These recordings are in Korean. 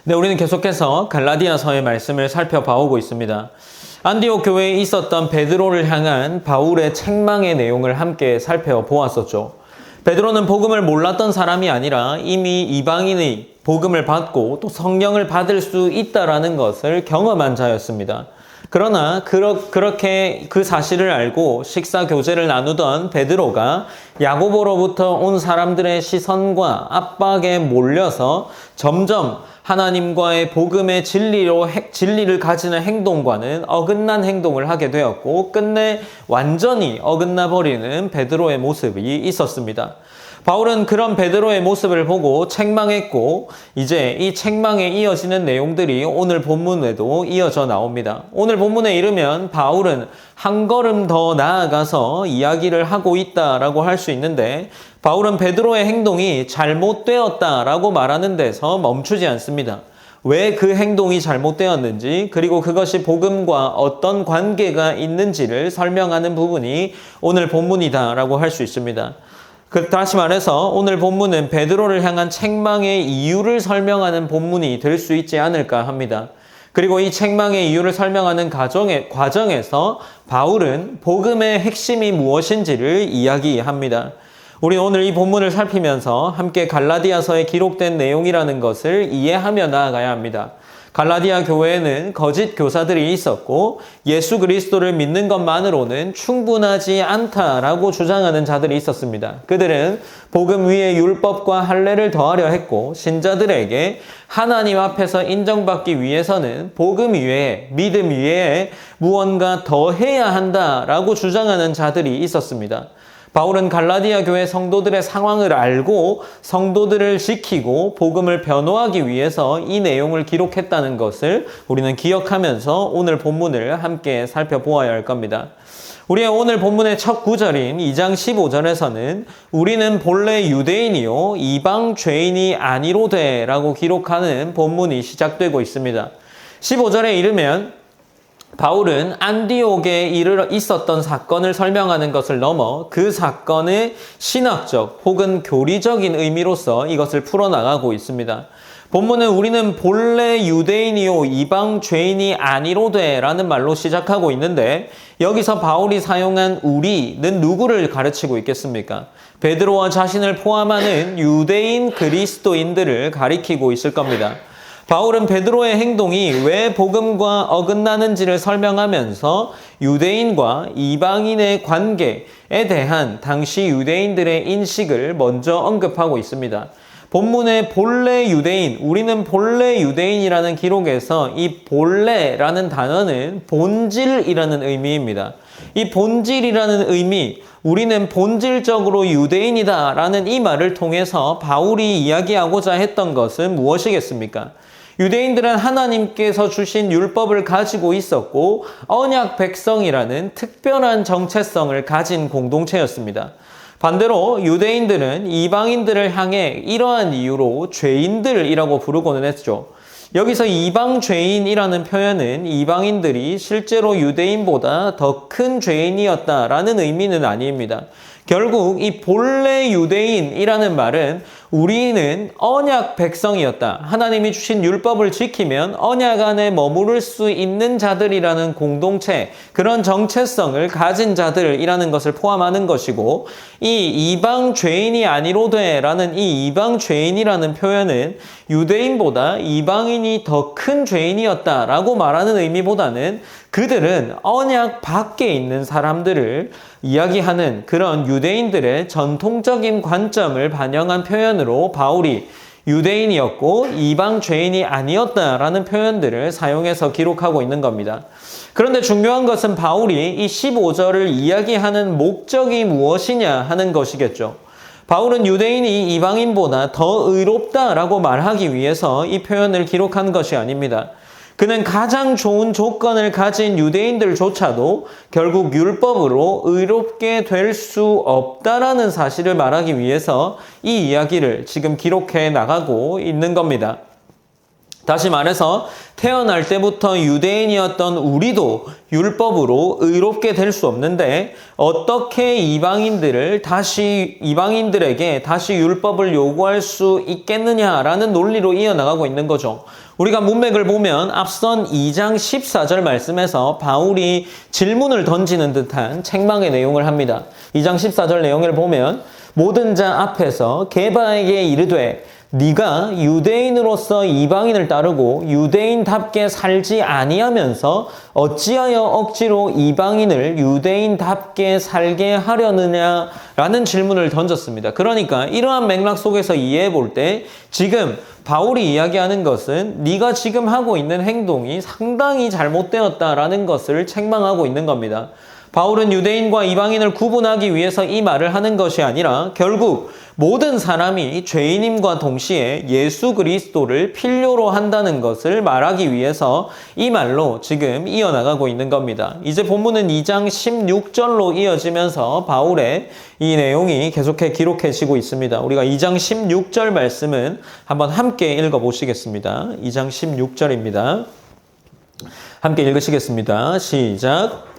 네, 우리는 계속해서 갈라디아서의 말씀을 살펴봐오고 있습니다. 안디옥 교회에 있었던 베드로를 향한 바울의 책망의 내용을 함께 살펴보았었죠. 베드로는 복음을 몰랐던 사람이 아니라 이미 이방인의 복음을 받고 또 성령을 받을 수 있다라는 것을 경험한 자였습니다. 그러나 그렇게 그 사실을 알고 식사 교제를 나누던 베드로가 야고보로부터 온 사람들의 시선과 압박에 몰려서 점점 하나님과의 복음의 진리를 가지는 행동과는 어긋난 행동을 하게 되었고 끝내 완전히 어긋나 버리는 베드로의 모습이 있었습니다. 바울은 그런 베드로의 모습을 보고 책망했고 이제 이 책망에 이어지는 내용들이 오늘 본문에도 이어져 나옵니다. 오늘 본문에 이르면 바울은 한 걸음 더 나아가서 이야기를 하고 있다라고 할 수 있는데 바울은 베드로의 행동이 잘못되었다라고 말하는 데서 멈추지 않습니다. 왜 그 행동이 잘못되었는지 그리고 그것이 복음과 어떤 관계가 있는지를 설명하는 부분이 오늘 본문이다라고 할 수 있습니다. 다시 말해서 오늘 본문은 베드로를 향한 책망의 이유를 설명하는 본문이 될 수 있지 않을까 합니다. 그리고 이 책망의 이유를 설명하는 과정에서 바울은 복음의 핵심이 무엇인지를 이야기합니다. 우리 오늘 이 본문을 살피면서 함께 갈라디아서에 기록된 내용이라는 것을 이해하며 나아가야 합니다. 갈라디아 교회에는 거짓 교사들이 있었고 예수 그리스도를 믿는 것만으로는 충분하지 않다라고 주장하는 자들이 있었습니다. 그들은 복음 위에 율법과 할례를 더하려 했고 신자들에게 하나님 앞에서 인정받기 위해서는 복음 위에 믿음 위에 무언가 더 해야 한다라고 주장하는 자들이 있었습니다. 바울은 갈라디아 교회 성도들의 상황을 알고 성도들을 지키고 복음을 변호하기 위해서 이 내용을 기록했다는 것을 우리는 기억하면서 오늘 본문을 함께 살펴보아야 할 겁니다. 우리의 오늘 본문의 첫 구절인 2장 15절에서는 우리는 본래 유대인이요 이방 죄인이 아니로되 라고 기록하는 본문이 시작되고 있습니다. 15절에 이르면 바울은 안디옥에 있었던 사건을 설명하는 것을 넘어 그 사건의 신학적 혹은 교리적인 의미로서 이것을 풀어나가고 있습니다. 본문은 우리는 본래 유대인이요 이방 죄인이 아니로되 라는 말로 시작하고 있는데 여기서 바울이 사용한 우리는 누구를 가르치고 있겠습니까? 베드로와 자신을 포함하는 유대인 그리스도인들을 가리키고 있을 겁니다. 바울은 베드로의 행동이 왜 복음과 어긋나는지를 설명하면서 유대인과 이방인의 관계에 대한 당시 유대인들의 인식을 먼저 언급하고 있습니다. 본문의 본래 유대인, 우리는 본래 유대인이라는 기록에서 이 본래라는 단어는 본질이라는 의미입니다. 이 본질이라는 의미, 우리는 본질적으로 유대인이다라는 이 말을 통해서 바울이 이야기하고자 했던 것은 무엇이겠습니까? 유대인들은 하나님께서 주신 율법을 가지고 있었고 언약 백성이라는 특별한 정체성을 가진 공동체였습니다. 반대로 유대인들은 이방인들을 향해 이러한 이유로 죄인들이라고 부르고는 했죠. 여기서 이방 죄인이라는 표현은 이방인들이 실제로 유대인보다 더 큰 죄인이었다라는 의미는 아닙니다. 결국 이 본래 유대인이라는 말은 우리는 언약 백성이었다. 하나님이 주신 율법을 지키면 언약 안에 머무를 수 있는 자들이라는 공동체, 그런 정체성을 가진 자들이라는 것을 포함하는 것이고 이 이방 죄인이 아니로되 라는 이 이방 죄인이라는 표현은 유대인보다 이방인이 더 큰 죄인이었다라고 말하는 의미보다는 그들은 언약 밖에 있는 사람들을 이야기하는 그런 유대인들의 전통적인 관점을 반영한 표현으로 바울이 유대인이었고 이방 죄인이 아니었다라는 표현들을 사용해서 기록하고 있는 겁니다. 그런데 중요한 것은 바울이 이 15절을 이야기하는 목적이 무엇이냐 하는 것이겠죠. 바울은 유대인이 이방인보다 더 의롭다라고 말하기 위해서 이 표현을 기록한 것이 아닙니다. 그는 가장 좋은 조건을 가진 유대인들조차도 결국 율법으로 의롭게 될 수 없다라는 사실을 말하기 위해서 이 이야기를 지금 기록해 나가고 있는 겁니다. 다시 말해서 태어날 때부터 유대인이었던 우리도 율법으로 의롭게 될 수 없는데 어떻게 이방인들에게 다시 율법을 요구할 수 있겠느냐라는 논리로 이어나가고 있는 거죠. 우리가 문맥을 보면 앞선 2장 14절 말씀에서 바울이 질문을 던지는 듯한 책망의 내용을 합니다. 2장 14절 내용을 보면 모든 자 앞에서 게바에게 이르되 네가 유대인으로서 이방인을 따르고 유대인답게 살지 아니하면서 어찌하여 억지로 이방인을 유대인답게 살게 하려느냐라는 질문을 던졌습니다. 그러니까 이러한 맥락 속에서 이해해 볼 때 지금 바울이 이야기하는 것은 네가 지금 하고 있는 행동이 상당히 잘못되었다라는 것을 책망하고 있는 겁니다. 바울은 유대인과 이방인을 구분하기 위해서 이 말을 하는 것이 아니라 결국 모든 사람이 죄인임과 동시에 예수 그리스도를 필요로 한다는 것을 말하기 위해서 이 말로 지금 이어나가고 있는 겁니다. 이제 본문은 2장 16절로 이어지면서 바울의 이 내용이 계속해 기록해지고 있습니다. 우리가 2장 16절 말씀은 한번 함께 읽어보시겠습니다. 2장 16절입니다. 함께 읽으시겠습니다. 시작.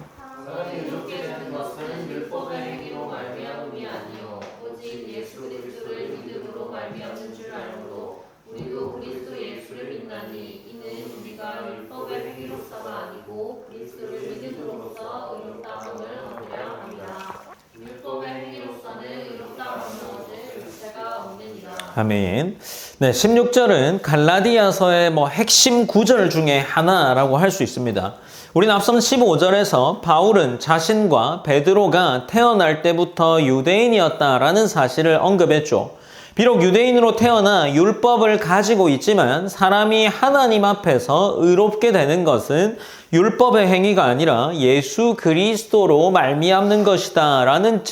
아멘. 네, 16절은 갈라디아서의 핵심 구절 중에 하나라고 할 수 있습니다. 우리는 앞선 15절에서 바울은 자신과 베드로가 태어날 때부터 유대인이었다라는 사실을 언급했죠. 비록 유대인으로 태어나 율법을 가지고 있지만 사람이 하나님 앞에서 의롭게 되는 것은 율법의 행위가 아니라 예수 그리스도로 말미암는 것이다 라는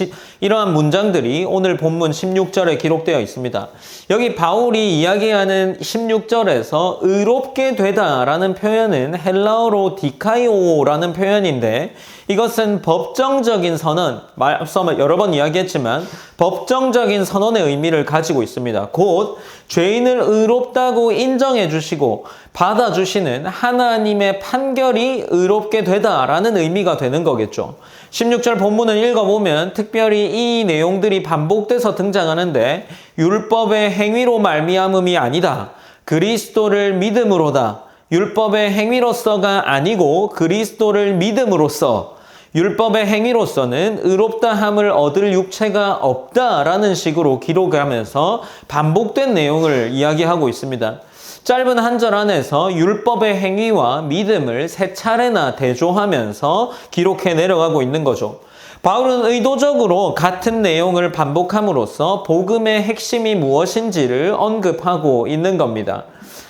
이러한 문장들이 오늘 본문 16절에 기록되어 있습니다. 여기 바울이 이야기하는 16절에서 의롭게 되다라는 표현은 헬라어로 디카이오라는 표현인데 이것은 법정적인 선언, 앞서 여러 번 이야기했지만 법정적인 선언의 의미를 가지고 있습니다. 곧 죄인을 의롭다고 인정해 주시고 받아주시는 하나님의 판결이 의롭게 되다라는 의미가 되는 거겠죠. 16절 본문을 읽어보면 특별히 이 내용들이 반복돼서 등장하는데 율법의 행위로 말미암음이 아니다. 그리스도를 믿음으로다. 율법의 행위로서가 아니고 그리스도를 믿음으로써 율법의 행위로서는 의롭다함을 얻을 육체가 없다라는 식으로 기록하면서 반복된 내용을 이야기하고 있습니다. 짧은 한 절 안에서 율법의 행위와 믿음을 세 차례나 대조하면서 기록해 내려가고 있는 거죠. 바울은 의도적으로 같은 내용을 반복함으로써 복음의 핵심이 무엇인지를 언급하고 있는 겁니다.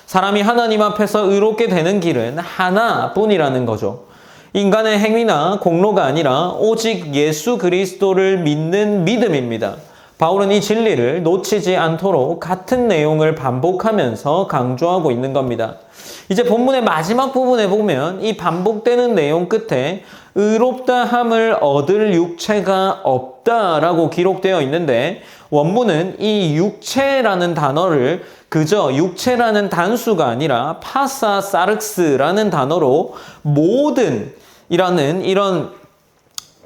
사람이 하나님 앞에서 의롭게 되는 길은 하나뿐이라는 거죠. 인간의 행위나 공로가 아니라 오직 예수 그리스도를 믿는 믿음입니다. 바울은 이 진리를 놓치지 않도록 같은 내용을 반복하면서 강조하고 있는 겁니다. 이제 본문의 마지막 부분에 보면 이 반복되는 내용 끝에 의롭다함을 얻을 육체가 없다라고 기록되어 있는데 원문은 이 육체라는 단어를 그저 육체라는 단수가 아니라 파사 사르스라는 단어로 모든 이라는 이런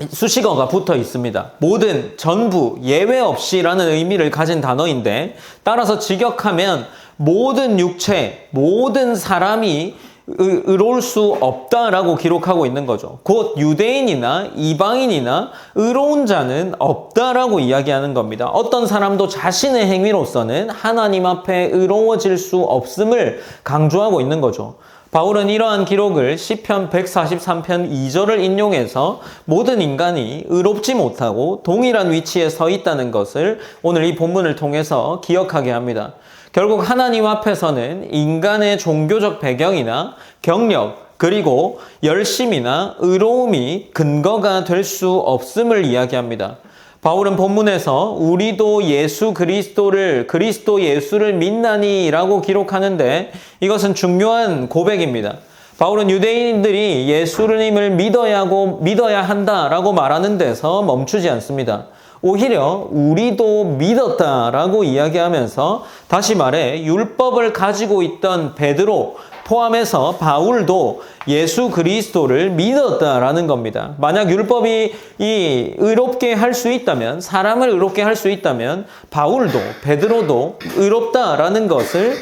수식어가 붙어 있습니다. 모든, 전부, 예외 없이라는 의미를 가진 단어인데 따라서 직역하면 모든 육체, 모든 사람이 의로울 수 없다라고 기록하고 있는 거죠. 곧 유대인이나 이방인이나 의로운 자는 없다라고 이야기하는 겁니다. 어떤 사람도 자신의 행위로서는 하나님 앞에 의로워질 수 없음을 강조하고 있는 거죠. 바울은 이러한 기록을 시편 143편 2절을 인용해서 모든 인간이 의롭지 못하고 동일한 위치에 서 있다는 것을 오늘 이 본문을 통해서 기억하게 합니다. 결국 하나님 앞에서는 인간의 종교적 배경이나 경력 그리고 열심이나 의로움이 근거가 될 수 없음을 이야기합니다. 바울은 본문에서 우리도 예수 그리스도를 그리스도 예수를 믿나니 라고 기록하는데 이것은 중요한 고백입니다. 바울은 유대인들이 예수님을 믿어야 한다라고 말하는 데서 멈추지 않습니다. 오히려 우리도 믿었다라고 이야기하면서 다시 말해 율법을 가지고 있던 베드로, 포함해서 바울도 예수 그리스도를 믿었다라는 겁니다. 만약 율법이 의롭게 할 수 있다면, 사람을 의롭게 할 수 있다면 바울도 베드로도 의롭다라는 것을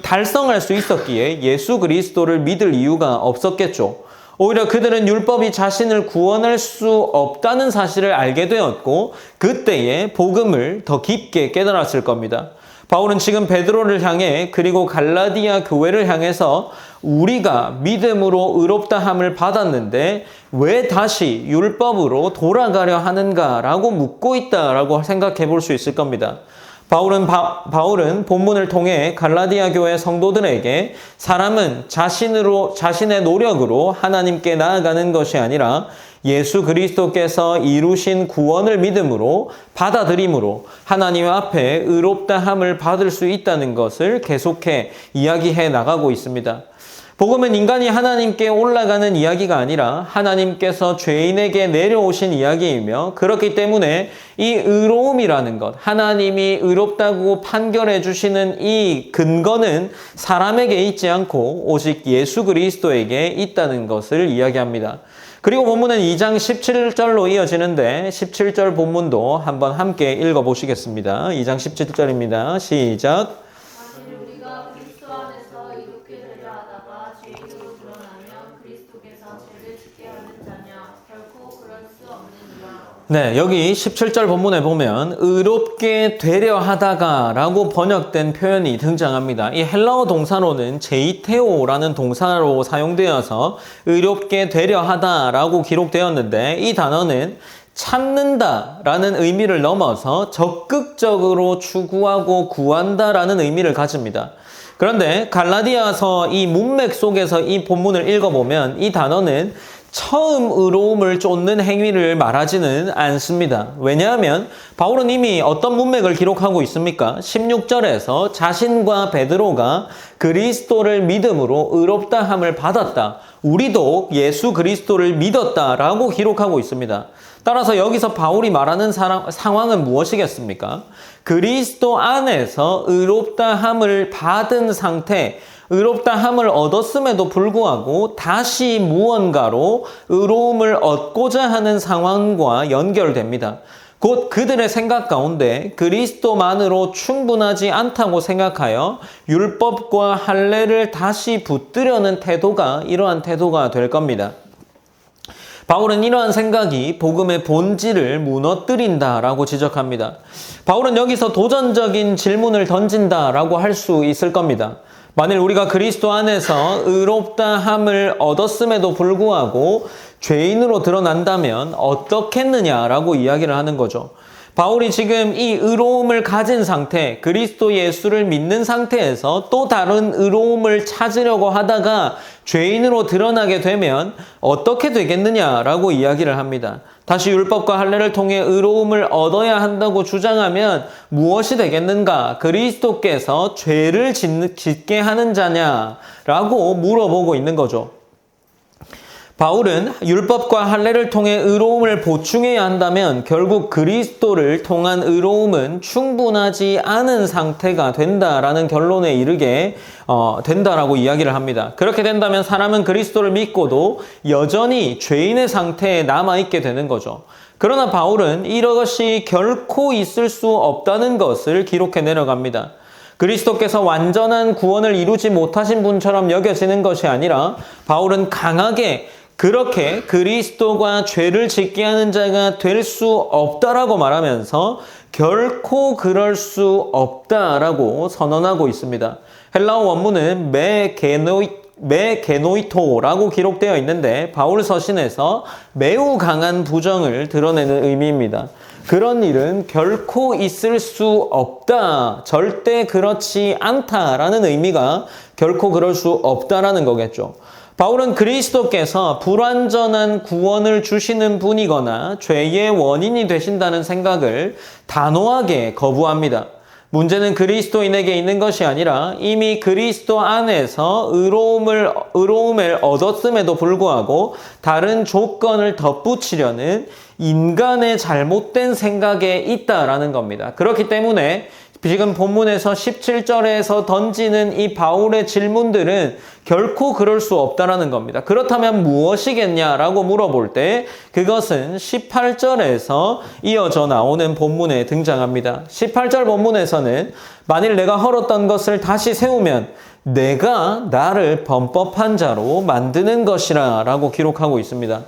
달성할 수 있었기에 예수 그리스도를 믿을 이유가 없었겠죠. 오히려 그들은 율법이 자신을 구원할 수 없다는 사실을 알게 되었고 그때에 복음을 더 깊게 깨달았을 겁니다. 바울은 지금 베드로를 향해 그리고 갈라디아 교회를 향해서 우리가 믿음으로 의롭다함을 받았는데 왜 다시 율법으로 돌아가려 하는가라고 묻고 있다라고 생각해 볼 수 있을 겁니다. 바울은 본문을 통해 갈라디아 교회 성도들에게 사람은 자신의 노력으로 하나님께 나아가는 것이 아니라 예수 그리스도께서 이루신 구원을 믿음으로 받아들임으로 하나님 앞에 의롭다함을 받을 수 있다는 것을 계속해 이야기해 나가고 있습니다. 복음은 인간이 하나님께 올라가는 이야기가 아니라 하나님께서 죄인에게 내려오신 이야기이며 그렇기 때문에 이 의로움이라는 것, 하나님이 의롭다고 판결해 주시는 이 근거는 사람에게 있지 않고 오직 예수 그리스도에게 있다는 것을 이야기합니다. 그리고 본문은 2장 17절로 이어지는데 17절 본문도 한번 함께 읽어보시겠습니다. 2장 17절입니다. 시작. 만일 우리가 그리스도 안에서 이롭게 되려 하다가 죄인으로 드러나면 그리스도께서 죄를 짓게 하는 자냐? 결코 그럴 수 없느니라. 네, 여기 17절 본문에 보면 의롭게 되려 하다가 라고 번역된 표현이 등장합니다. 이 헬라어 동사로는 제이테오라는 동사로 사용되어서 의롭게 되려 하다라고 기록되었는데 이 단어는 찾는다라는 의미를 넘어서 적극적으로 추구하고 구한다라는 의미를 가집니다. 그런데 갈라디아서 이 문맥 속에서 이 본문을 읽어보면 이 단어는 처음 의로움을 쫓는 행위를 말하지는 않습니다. 왜냐하면 바울은 이미 어떤 문맥을 기록하고 있습니까? 16절에서 자신과 베드로가 그리스도를 믿음으로 의롭다함을 받았다. 우리도 예수 그리스도를 믿었다라고 기록하고 있습니다. 따라서 여기서 바울이 말하는 상황은 무엇이겠습니까? 그리스도 안에서 의롭다함을 받은 상태, 의롭다함을 얻었음에도 불구하고 다시 무언가로 의로움을 얻고자 하는 상황과 연결됩니다. 곧 그들의 생각 가운데 그리스도만으로 충분하지 않다고 생각하여 율법과 할례를 다시 붙들려는 태도가 이러한 태도가 될 겁니다. 바울은 이러한 생각이 복음의 본질을 무너뜨린다라고 지적합니다. 바울은 여기서 도전적인 질문을 던진다라고 할 수 있을 겁니다. 만일 우리가 그리스도 안에서 의롭다함을 얻었음에도 불구하고 죄인으로 드러난다면 어떻겠느냐라고 이야기를 하는 거죠. 바울이 지금 이 의로움을 가진 상태, 그리스도 예수를 믿는 상태에서 또 다른 의로움을 찾으려고 하다가 죄인으로 드러나게 되면 어떻게 되겠느냐라고 이야기를 합니다. 다시 율법과 할례를 통해 의로움을 얻어야 한다고 주장하면 무엇이 되겠는가? 그리스도께서 죄를 짓게 하는 자냐라고 물어보고 있는 거죠. 바울은 율법과 할례를 통해 의로움을 보충해야 한다면 결국 그리스도를 통한 의로움은 충분하지 않은 상태가 된다라는 결론에 이르게 된다라고 이야기를 합니다. 그렇게 된다면 사람은 그리스도를 믿고도 여전히 죄인의 상태에 남아있게 되는 거죠. 그러나 바울은 이것이 결코 있을 수 없다는 것을 기록해 내려갑니다. 그리스도께서 완전한 구원을 이루지 못하신 분처럼 여겨지는 것이 아니라 바울은 강하게 그렇게 그리스도가 죄를 짓게 하는 자가 될 수 없다라고 말하면서 결코 그럴 수 없다라고 선언하고 있습니다. 헬라어 원문은 메게노이토라고 기록되어 있는데 바울 서신에서 매우 강한 부정을 드러내는 의미입니다. 그런 일은 결코 있을 수 없다, 절대 그렇지 않다라는 의미가 결코 그럴 수 없다라는 거겠죠. 바울은 그리스도께서 불완전한 구원을 주시는 분이거나 죄의 원인이 되신다는 생각을 단호하게 거부합니다. 문제는 그리스도인에게 있는 것이 아니라 이미 그리스도 안에서 의로움을 얻었음에도 불구하고 다른 조건을 덧붙이려는 인간의 잘못된 생각에 있다라는 겁니다. 그렇기 때문에 지금 본문에서 17절에서 던지는 이 바울의 질문들은 결코 그럴 수 없다라는 겁니다. 그렇다면 무엇이겠냐라고 물어볼 때 그것은 18절에서 이어져 나오는 본문에 등장합니다. 18절 본문에서는 만일 내가 헐었던 것을 다시 세우면 내가 나를 범법한 자로 만드는 것이라 라고 기록하고 있습니다.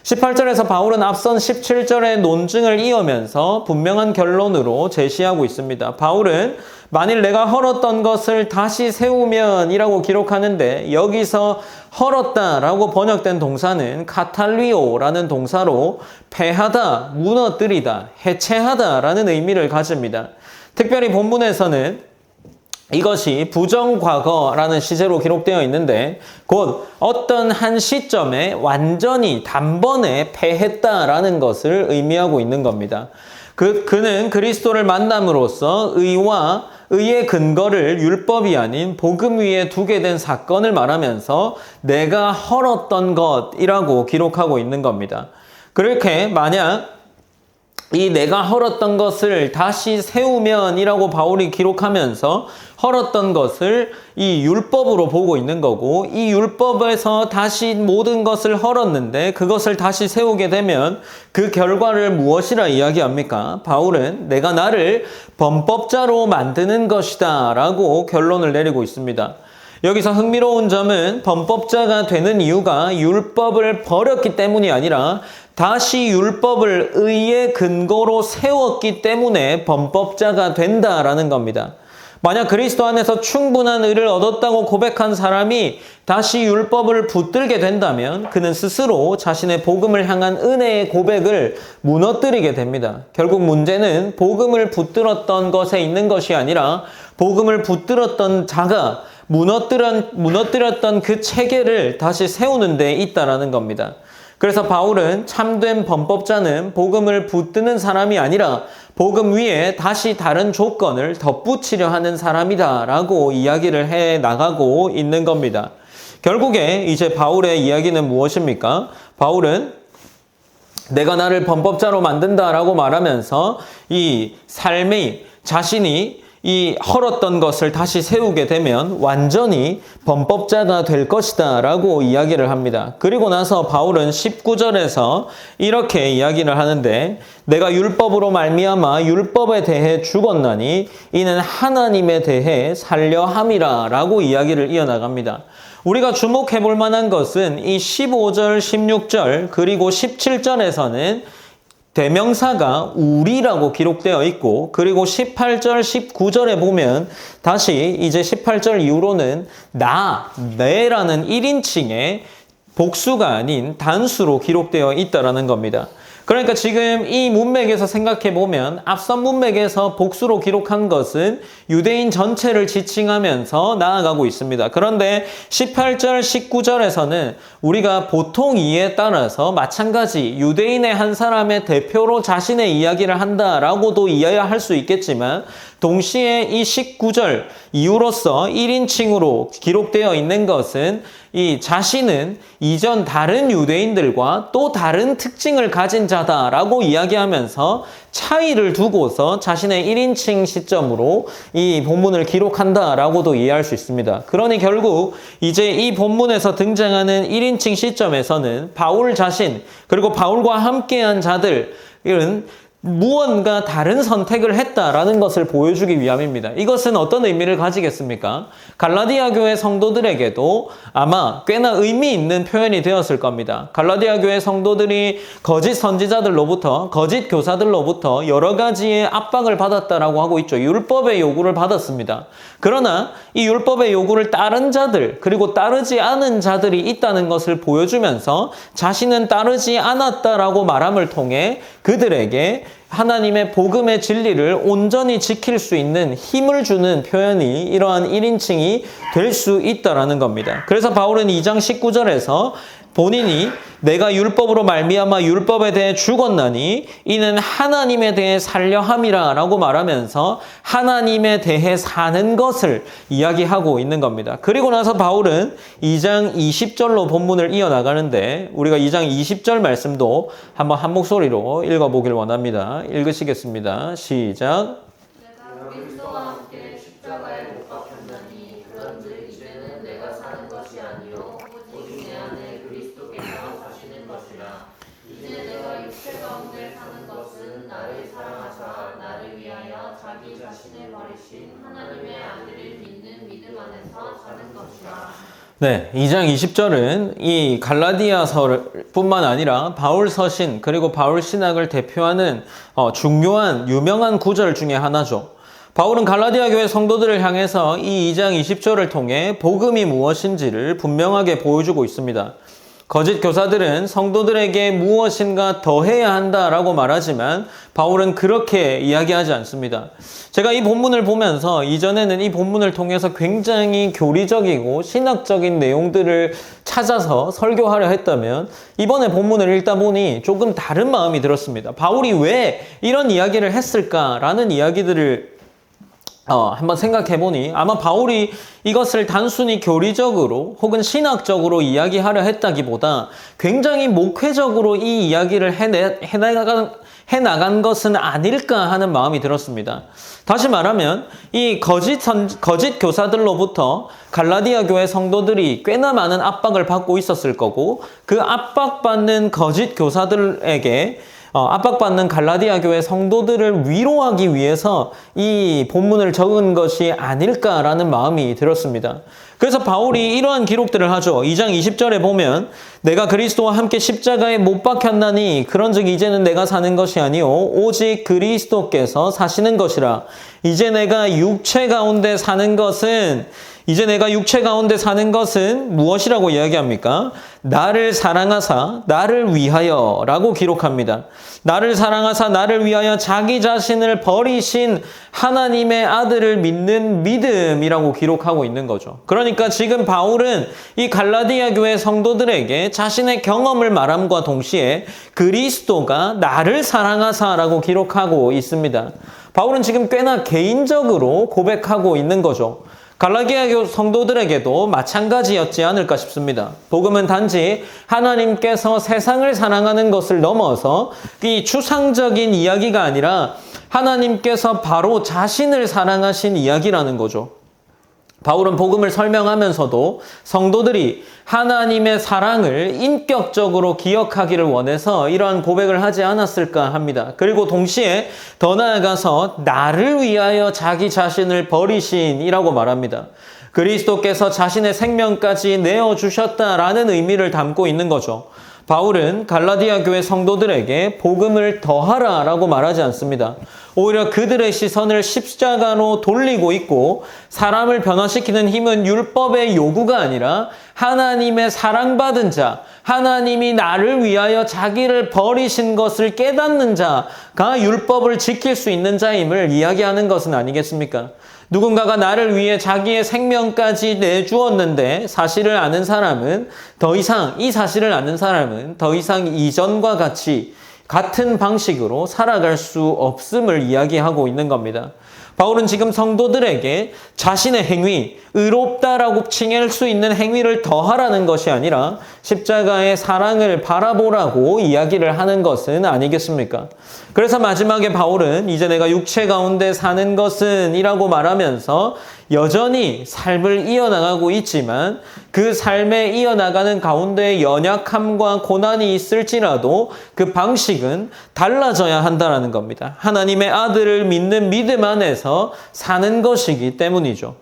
18절에서 바울은 앞선 17절의 논증을 이으면서 분명한 결론으로 제시하고 있습니다. 바울은 만일 내가 헐었던 것을 다시 세우면 이라고 기록하는데 여기서 헐었다라고 번역된 동사는 카탈리오라는 동사로 패하다, 무너뜨리다, 해체하다라는 의미를 가집니다. 특별히 본문에서는 이것이 부정과거라는 시제로 기록되어 있는데 곧 어떤 한 시점에 완전히 단번에 패했다라는 것을 의미하고 있는 겁니다. 그는 그리스도를 만남으로써 의와 의의 근거를 율법이 아닌 복음 위에 두게 된 사건을 말하면서 내가 헐었던 것이라고 기록하고 있는 겁니다. 그렇게 만약 이 내가 헐었던 것을 다시 세우면이라고 바울이 기록하면서 헐었던 것을 이 율법으로 보고 있는 거고 이 율법에서 다시 모든 것을 헐었는데 그것을 다시 세우게 되면 그 결과를 무엇이라 이야기합니까? 바울은 내가 나를 범법자로 만드는 것이다 라고 결론을 내리고 있습니다. 여기서 흥미로운 점은 범법자가 되는 이유가 율법을 버렸기 때문이 아니라 다시 율법을 의의 근거로 세웠기 때문에 범법자가 된다라는 겁니다. 만약 그리스도 안에서 충분한 의를 얻었다고 고백한 사람이 다시 율법을 붙들게 된다면 그는 스스로 자신의 복음을 향한 은혜의 고백을 무너뜨리게 됩니다. 결국 문제는 복음을 붙들었던 것에 있는 것이 아니라 복음을 붙들었던 자가 무너뜨렸던 그 체계를 다시 세우는 데 있다라는 겁니다. 그래서 바울은 참된 범법자는 복음을 붙드는 사람이 아니라 복음 위에 다시 다른 조건을 덧붙이려 하는 사람이다 라고 이야기를 해 나가고 있는 겁니다. 결국에 이제 바울의 이야기는 무엇입니까? 바울은 내가 나를 범법자로 만든다 라고 말하면서 이 삶이 자신이 이 헐었던 것을 다시 세우게 되면 완전히 범법자가 될 것이다 라고 이야기를 합니다. 그리고 나서 바울은 19절에서 이렇게 이야기를 하는데 내가 율법으로 말미암아 율법에 대해 죽었나니 이는 하나님에 대해 살려 함이라 라고 이야기를 이어나갑니다. 우리가 주목해 볼 만한 것은 이 15절, 16절 그리고 17절에서는 대명사가 우리라고 기록되어 있고 그리고 18절, 19절에 보면 다시 이제 18절 이후로는 나, 내라는 1인칭의 복수가 아닌 단수로 기록되어 있다는 겁니다. 그러니까 지금 이 문맥에서 생각해 보면 앞선 문맥에서 복수로 기록한 것은 유대인 전체를 지칭하면서 나아가고 있습니다. 그런데 18절, 19절에서는 우리가 보통 이해에 따라서 마찬가지 유대인의 한 사람의 대표로 자신의 이야기를 한다라고도 이해할 수 있겠지만 동시에 이 19절 이후로서 1인칭으로 기록되어 있는 것은 이 자신은 이전 다른 유대인들과 또 다른 특징을 가진 자다라고 이야기하면서 차이를 두고서 자신의 1인칭 시점으로 이 본문을 기록한다라고도 이해할 수 있습니다. 그러니 결국 이제 이 본문에서 등장하는 1인칭 시점에서는 바울 자신 그리고 바울과 함께한 자들은 무언가 다른 선택을 했다라는 것을 보여주기 위함입니다. 이것은 어떤 의미를 가지겠습니까? 갈라디아 교회 성도들에게도 아마 꽤나 의미 있는 표현이 되었을 겁니다. 갈라디아 교회 성도들이 거짓 선지자들로부터 거짓 교사들로부터 여러 가지의 압박을 받았다라고 하고 있죠. 율법의 요구를 받았습니다. 그러나 이 율법의 요구를 따른 자들 그리고 따르지 않은 자들이 있다는 것을 보여주면서 자신은 따르지 않았다라고 말함을 통해 그들에게 하나님의 복음의 진리를 온전히 지킬 수 있는 힘을 주는 표현이 이러한 1인칭이 될 수 있다라는 겁니다. 그래서 바울은 2장 19절에서 본인이 내가 율법으로 말미암아 율법에 대해 죽었나니 이는 하나님에 대해 살려 함이라 라고 말하면서 하나님에 대해 사는 것을 이야기하고 있는 겁니다. 그리고 나서 바울은 2장 20절로 본문을 이어나가는데 우리가 2장 20절 말씀도 한번 한 목소리로 읽어보길 원합니다. 읽으시겠습니다. 시작. 내가 그리스도와 자기 자신을 버리신 하나님의 아들을 믿는 믿음 안에서 사는 것이라. 네, 2장 20절은 이 갈라디아서뿐만 아니라 바울 서신 그리고 바울 신학을 대표하는 중요한 유명한 구절 중에 하나죠. 바울은 갈라디아 교회 성도들을 향해서 이 2장 20절을 통해 복음이 무엇인지를 분명하게 보여주고 있습니다. 거짓 교사들은 성도들에게 무엇인가 더 해야 한다라고 말하지만 바울은 그렇게 이야기하지 않습니다. 제가 이 본문을 보면서 이전에는 이 본문을 통해서 굉장히 교리적이고 신학적인 내용들을 찾아서 설교하려 했다면 이번에 본문을 읽다 보니 조금 다른 마음이 들었습니다. 바울이 왜 이런 이야기를 했을까라는 이야기들을 한번 생각해보니 아마 바울이 이것을 단순히 교리적으로 혹은 신학적으로 이야기하려 했다기보다 굉장히 목회적으로 이 이야기를 해나간 것은 아닐까 하는 마음이 들었습니다. 다시 말하면 이 거짓 교사들로부터 갈라디아 교회 성도들이 꽤나 많은 압박을 받고 있었을 거고 그 압박받는 거짓 교사들에게 압박받는 갈라디아 교회 성도들을 위로하기 위해서 이 본문을 적은 것이 아닐까라는 마음이 들었습니다. 그래서 바울이 이러한 기록들을 하죠. 2장 20절에 보면 내가 그리스도와 함께 십자가에 못 박혔나니 그런즉 이제는 내가 사는 것이 아니요 오직 그리스도께서 사시는 것이라. 이제 내가 육체 가운데 사는 것은 무엇이라고 이야기합니까? 나를 사랑하사 나를 위하여 라고 기록합니다. 나를 사랑하사 나를 위하여 자기 자신을 버리신 하나님의 아들을 믿는 믿음이라고 기록하고 있는 거죠. 그러니까 지금 바울은 이 갈라디아 교회 성도들에게 자신의 경험을 말함과 동시에 그리스도가 나를 사랑하사라고 기록하고 있습니다. 바울은 지금 꽤나 개인적으로 고백하고 있는 거죠. 갈라디아 성도들에게도 마찬가지였지 않을까 싶습니다. 복음은 단지 하나님께서 세상을 사랑하는 것을 넘어서 이 추상적인 이야기가 아니라 하나님께서 바로 자신을 사랑하신 이야기라는 거죠. 바울은 복음을 설명하면서도 성도들이 하나님의 사랑을 인격적으로 기억하기를 원해서 이러한 고백을 하지 않았을까 합니다. 그리고 동시에 더 나아가서 나를 위하여 자기 자신을 버리신이라고 말합니다. 그리스도께서 자신의 생명까지 내어주셨다라는 의미를 담고 있는 거죠. 바울은 갈라디아 교회 성도들에게 복음을 더하라라고 말하지 않습니다. 오히려 그들의 시선을 십자가로 돌리고 있고 사람을 변화시키는 힘은 율법의 요구가 아니라 하나님의 사랑받은 자, 하나님이 나를 위하여 자기를 버리신 것을 깨닫는 자가 율법을 지킬 수 있는 자임을 이야기하는 것은 아니겠습니까? 누군가가 나를 위해 자기의 생명까지 내주었는데 이 사실을 아는 사람은 더 이상 이전과 같은 방식으로 살아갈 수 없음을 이야기하고 있는 겁니다. 바울은 지금 성도들에게 자신의 행위, 의롭다라고 칭할 수 있는 행위를 더하라는 것이 아니라 십자가의 사랑을 바라보라고 이야기를 하는 것은 아니겠습니까? 그래서 마지막에 바울은 이제 내가 육체 가운데 사는 것은 이라고 말하면서 여전히 삶을 이어나가고 있지만 그 삶에 이어나가는 가운데 연약함과 고난이 있을지라도 그 방식은 달라져야 한다는 겁니다. 하나님의 아들을 믿는 믿음 안에서 사는 것이기 때문이죠.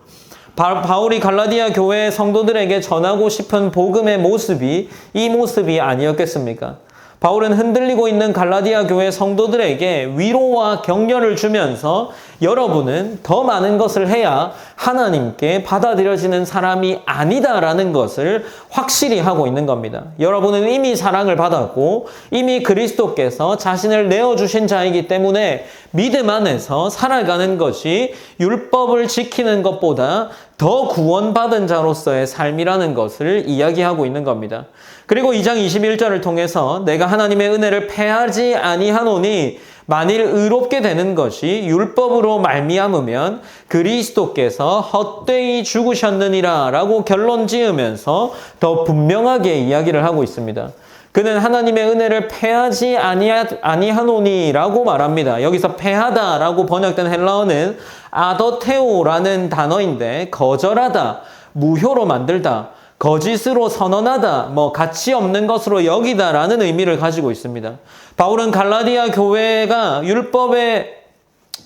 바울이 갈라디아 교회 성도들에게 전하고 싶은 복음의 모습이 이 모습이 아니었겠습니까? 바울은 흔들리고 있는 갈라디아 교회 성도들에게 위로와 격려를 주면서 여러분은 더 많은 것을 해야 하나님께 받아들여지는 사람이 아니다라는 것을 확실히 하고 있는 겁니다. 여러분은 이미 사랑을 받았고 이미 그리스도께서 자신을 내어주신 자이기 때문에 믿음 안에서 살아가는 것이 율법을 지키는 것보다 더 구원받은 자로서의 삶이라는 것을 이야기하고 있는 겁니다. 그리고 2장 21절을 통해서 내가 하나님의 은혜를 패하지 아니하노니 만일 의롭게 되는 것이 율법으로 말미암으면 그리스도께서 헛되이 죽으셨느니라 라고 결론 지으면서 더 분명하게 이야기를 하고 있습니다. 그는 하나님의 은혜를 패하지 아니하노니라고 말합니다. 여기서 패하다라고 번역된 헬라어는 아더테오라는 단어인데 거절하다, 무효로 만들다, 거짓으로 선언하다, 가치 없는 것으로 여기다라는 의미를 가지고 있습니다. 바울은 갈라디아 교회가 율법의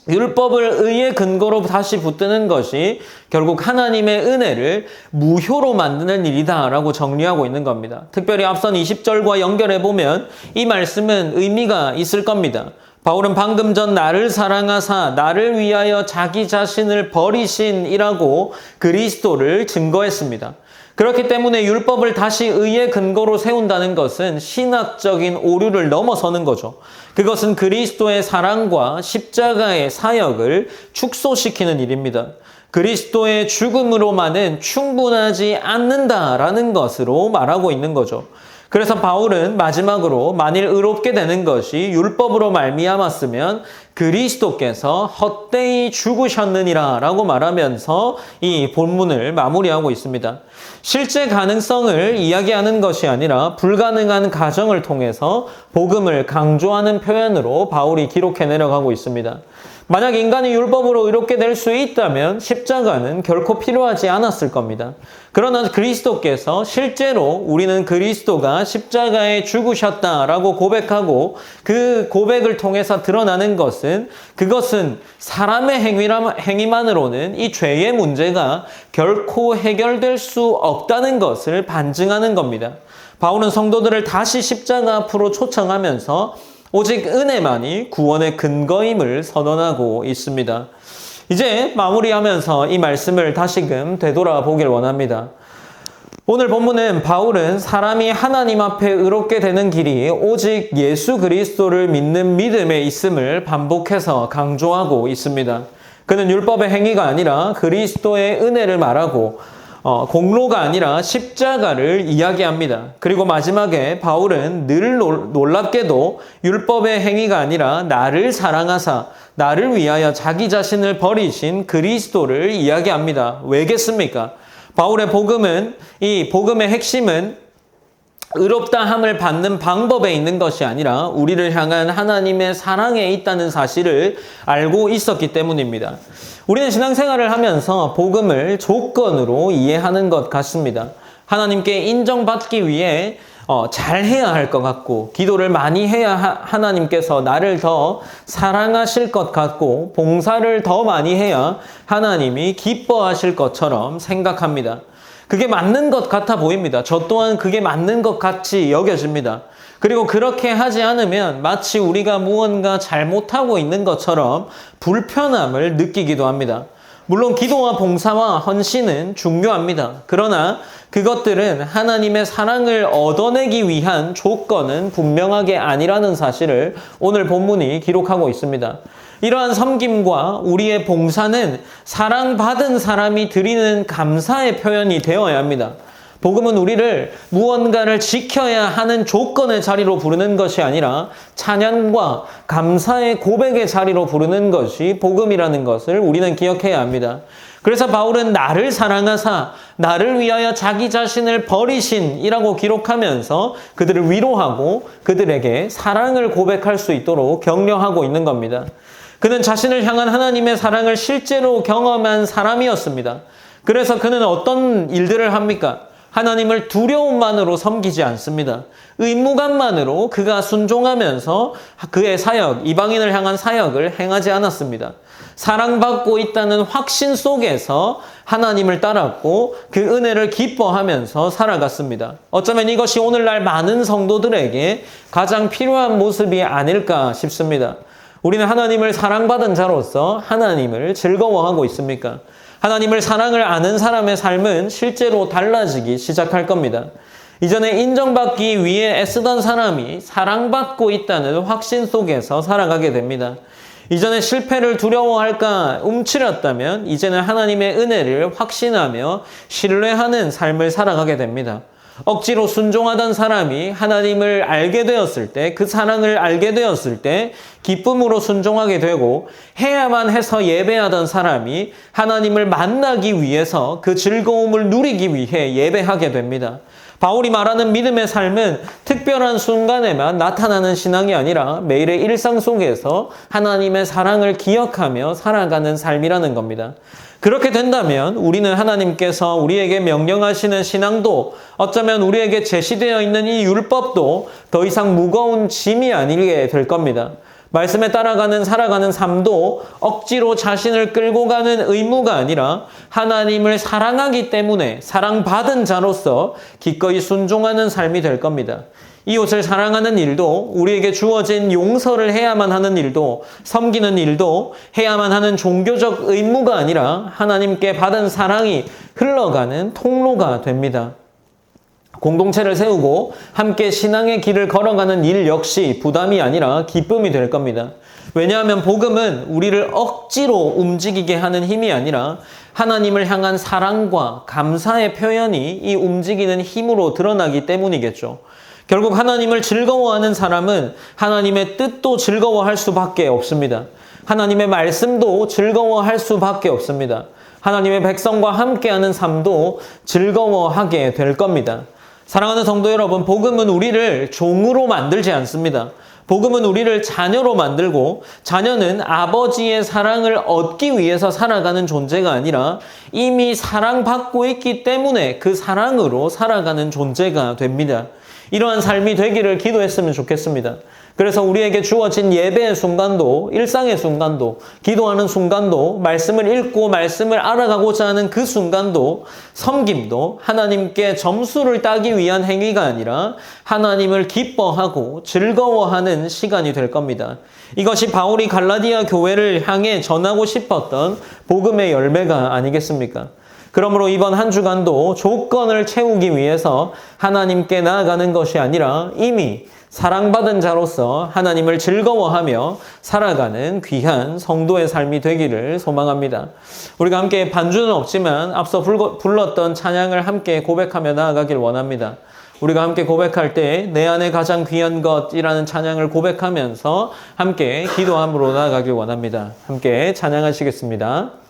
율법을 의의 근거로 다시 붙드는 것이 결국 하나님의 은혜를 무효로 만드는 일이다라고 정리하고 있는 겁니다. 특별히 앞선 20절과 연결해 보면 이 말씀은 의미가 있을 겁니다. 바울은 방금 전 나를 사랑하사 나를 위하여 자기 자신을 버리신이라고 그리스도를 증거했습니다. 그렇기 때문에 율법을 다시 의의 근거로 세운다는 것은 신학적인 오류를 넘어서는 거죠. 그것은 그리스도의 사랑과 십자가의 사역을 축소시키는 일입니다. 그리스도의 죽음으로만은 충분하지 않는다라는 것으로 말하고 있는 거죠. 그래서 바울은 마지막으로 만일 의롭게 되는 것이 율법으로 말미암았으면 그리스도께서 헛되이 죽으셨느니라 라고 말하면서 이 본문을 마무리하고 있습니다. 실제 가능성을 이야기하는 것이 아니라 불가능한 가정을 통해서 복음을 강조하는 표현으로 바울이 기록해 내려가고 있습니다. 만약 인간이 율법으로 의롭게 될 수 있다면 십자가는 결코 필요하지 않았을 겁니다. 그러나 그리스도께서 실제로 우리는 그리스도가 십자가에 죽으셨다라고 고백하고 그 고백을 통해서 드러나는 것은 그것은 사람의 행위만으로는 이 죄의 문제가 결코 해결될 수 없다는 것을 반증하는 겁니다. 바울은 성도들을 다시 십자가 앞으로 초청하면서 오직 은혜만이 구원의 근거임을 선언하고 있습니다. 이제 마무리하면서 이 말씀을 다시금 되돌아보길 원합니다. 오늘 본문은 바울은 사람이 하나님 앞에 의롭게 되는 길이 오직 예수 그리스도를 믿는 믿음에 있음을 반복해서 강조하고 있습니다. 그는 율법의 행위가 아니라 그리스도의 은혜를 말하고 공로가 아니라 십자가를 이야기합니다. 그리고 마지막에 바울은 늘 놀랍게도 율법의 행위가 아니라 나를 사랑하사 나를 위하여 자기 자신을 버리신 그리스도를 이야기합니다. 왜겠습니까? 바울의 복음은 이 복음의 핵심은 의롭다함을 받는 방법에 있는 것이 아니라 우리를 향한 하나님의 사랑에 있다는 사실을 알고 있었기 때문입니다. 우리는 신앙생활을 하면서 복음을 조건으로 이해하는 것 같습니다. 하나님께 인정받기 위해 잘해야 할 것 같고 기도를 많이 해야 하나님께서 나를 더 사랑하실 것 같고 봉사를 더 많이 해야 하나님이 기뻐하실 것처럼 생각합니다. 그게 맞는 것 같아 보입니다. 저 또한 그게 맞는 것 같이 여겨집니다. 그리고 그렇게 하지 않으면 마치 우리가 무언가 잘못하고 있는 것처럼 불편함을 느끼기도 합니다. 물론 기도와 봉사와 헌신은 중요합니다. 그러나 그것들은 하나님의 사랑을 얻어내기 위한 조건은 분명하게 아니라는 사실을 오늘 본문이 기록하고 있습니다. 이러한 섬김과 우리의 봉사는 사랑받은 사람이 드리는 감사의 표현이 되어야 합니다. 복음은 우리를 무언가를 지켜야 하는 조건의 자리로 부르는 것이 아니라 찬양과 감사의 고백의 자리로 부르는 것이 복음이라는 것을 우리는 기억해야 합니다. 그래서 바울은 나를 사랑하사 나를 위하여 자기 자신을 버리신이라고 기록하면서 그들을 위로하고 그들에게 사랑을 고백할 수 있도록 격려하고 있는 겁니다. 그는 자신을 향한 하나님의 사랑을 실제로 경험한 사람이었습니다. 그래서 그는 어떤 일들을 합니까? 하나님을 두려움만으로 섬기지 않습니다. 의무감만으로 그가 순종하면서 그의 사역, 이방인을 향한 사역을 행하지 않았습니다. 사랑받고 있다는 확신 속에서 하나님을 따랐고 그 은혜를 기뻐하면서 살아갔습니다. 어쩌면 이것이 오늘날 많은 성도들에게 가장 필요한 모습이 아닐까 싶습니다. 우리는 하나님을 사랑받은 자로서 하나님을 즐거워하고 있습니까? 하나님을 사랑을 아는 사람의 삶은 실제로 달라지기 시작할 겁니다. 이전에 인정받기 위해 애쓰던 사람이 사랑받고 있다는 확신 속에서 살아가게 됩니다. 이전에 실패를 두려워할까 움츠렸다면 이제는 하나님의 은혜를 확신하며 신뢰하는 삶을 살아가게 됩니다. 억지로 순종하던 사람이 하나님을 알게 되었을 때, 그 사랑을 알게 되었을 때 기쁨으로 순종하게 되고, 해야만 해서 예배하던 사람이 하나님을 만나기 위해서 그 즐거움을 누리기 위해 예배하게 됩니다. 바울이 말하는 믿음의 삶은 특별한 순간에만 나타나는 신앙이 아니라 매일의 일상 속에서 하나님의 사랑을 기억하며 살아가는 삶이라는 겁니다. 그렇게 된다면 우리는 하나님께서 우리에게 명령하시는 신앙도 어쩌면 우리에게 제시되어 있는 이 율법도 더 이상 무거운 짐이 아니게 될 겁니다. 말씀에 따라가는 살아가는 삶도 억지로 자신을 끌고 가는 의무가 아니라 하나님을 사랑하기 때문에 사랑받은 자로서 기꺼이 순종하는 삶이 될 겁니다. 이웃을 사랑하는 일도, 우리에게 주어진 용서를 해야만 하는 일도, 섬기는 일도 해야만 하는 종교적 의무가 아니라 하나님께 받은 사랑이 흘러가는 통로가 됩니다. 공동체를 세우고 함께 신앙의 길을 걸어가는 일 역시 부담이 아니라 기쁨이 될 겁니다. 왜냐하면 복음은 우리를 억지로 움직이게 하는 힘이 아니라 하나님을 향한 사랑과 감사의 표현이 이 움직이는 힘으로 드러나기 때문이겠죠. 결국 하나님을 즐거워하는 사람은 하나님의 뜻도 즐거워할 수밖에 없습니다. 하나님의 말씀도 즐거워할 수밖에 없습니다. 하나님의 백성과 함께하는 삶도 즐거워하게 될 겁니다. 사랑하는 성도 여러분, 복음은 우리를 종으로 만들지 않습니다. 복음은 우리를 자녀로 만들고 자녀는 아버지의 사랑을 얻기 위해서 살아가는 존재가 아니라 이미 사랑받고 있기 때문에 그 사랑으로 살아가는 존재가 됩니다. 이러한 삶이 되기를 기도했으면 좋겠습니다. 그래서 우리에게 주어진 예배의 순간도, 일상의 순간도, 기도하는 순간도, 말씀을 읽고 말씀을 알아가고자 하는 그 순간도, 섬김도 하나님께 점수를 따기 위한 행위가 아니라 하나님을 기뻐하고 즐거워하는 시간이 될 겁니다. 이것이 바울이 갈라디아 교회를 향해 전하고 싶었던 복음의 열매가 아니겠습니까? 그러므로 이번 한 주간도 조건을 채우기 위해서 하나님께 나아가는 것이 아니라 이미 사랑받은 자로서 하나님을 즐거워하며 살아가는 귀한 성도의 삶이 되기를 소망합니다. 우리가 함께 반주는 없지만 앞서 불렀던 찬양을 함께 고백하며 나아가길 원합니다. 우리가 함께 고백할 때 내 안에 가장 귀한 것이라는 찬양을 고백하면서 함께 기도함으로 나아가길 원합니다. 함께 찬양하시겠습니다.